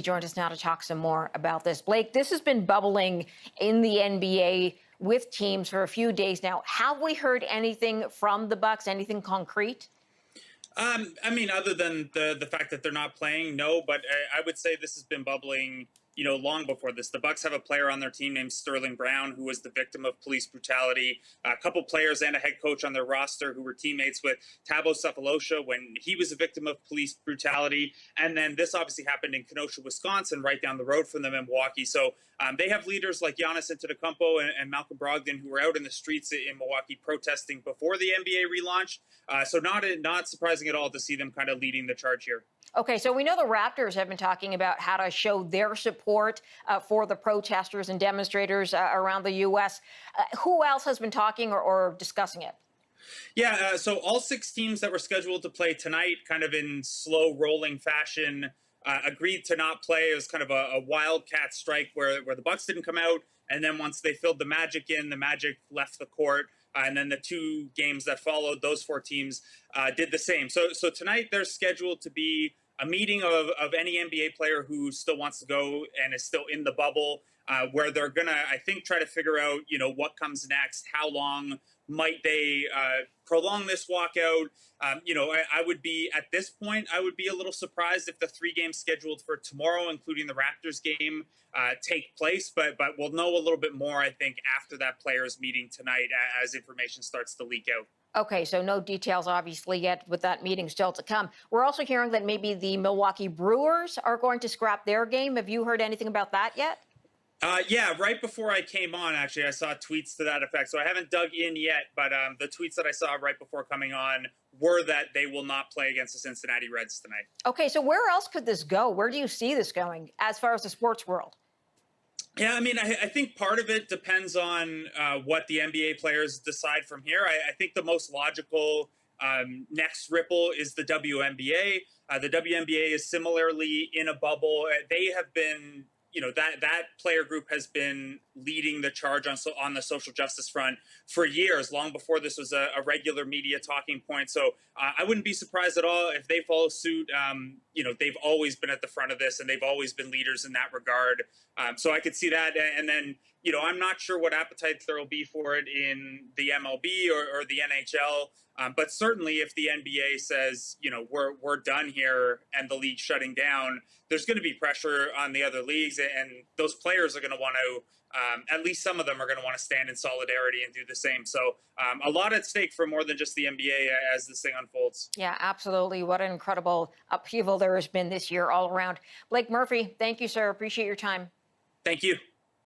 Joins us now to talk some more about this. Blake, this has been bubbling in the NBA with teams for a few days now. Have we heard anything from the Bucks? Anything concrete? I mean, other than the fact that they're not playing, no. But I would say this has been bubbling, long before this. The Bucks have a player on their team named Sterling Brown, who was the victim of police brutality. A couple players and a head coach on their roster who were teammates with Thabo Sefolosha when he was a victim of police brutality. And then this obviously happened in Kenosha, Wisconsin, right down the road from them in Milwaukee. So they have leaders like Giannis Antetokounmpo and Malcolm Brogdon who were out in the streets in Milwaukee protesting before the NBA relaunch. So not surprising at all to see them kind of leading the charge here. Okay, so we know the Raptors have been talking about how to show their support for the protesters and demonstrators around the U.S. Who else has been talking or discussing it? Yeah, so all six teams that were scheduled to play tonight, kind of in slow rolling fashion, agreed to not play. It was kind of a wildcat strike where the Bucks didn't come out, and then once they filled the Magic in, the Magic left the court. And then the two games that followed, those four teams did the same. So tonight they're scheduled to be a meeting of any NBA player who still wants to go and is still in the bubble, where they're gonna, I think, try to figure out, what comes next. How long might they prolong this walkout? I would be, at this point, I would be a little surprised if the 3 games scheduled for tomorrow, including the Raptors game, take place. But we'll know a little bit more, I think, after that players meeting tonight as information starts to leak out. Okay, so no details obviously yet with that meeting still to come. We're also hearing that maybe the Milwaukee Brewers are going to scrap their game. Have you heard anything about that yet? Yeah, right before I came on, actually, I saw tweets to that effect. So I haven't dug in yet, but the tweets that I saw right before coming on were that they will not play against the Cincinnati Reds tonight. Okay, so where else could this go? Where do you see this going as far as the sports world? Yeah, I mean, I think part of it depends on what the NBA players decide from here. I think the most logical next ripple is the WNBA. The WNBA is similarly in a bubble. They have been, that player group has been leading the charge on the social justice front for years, long before this was a regular media talking point. So I wouldn't be surprised at all if they follow suit. They've always been at the front of this, and they've always been leaders in that regard. So I could see that. And then, I'm not sure what appetite there will be for it in the MLB or the NHL. But certainly if the NBA says, we're done here and the league's shutting down, there's going to be pressure on the other leagues. And those players are going to want to, at least some of them are going to want to stand in solidarity and do the same. So a lot at stake for more than just the NBA as this thing unfolds. Yeah, absolutely. What an incredible upheaval there has been this year all around. Blake Murphy, thank you, sir. Appreciate your time. Thank you.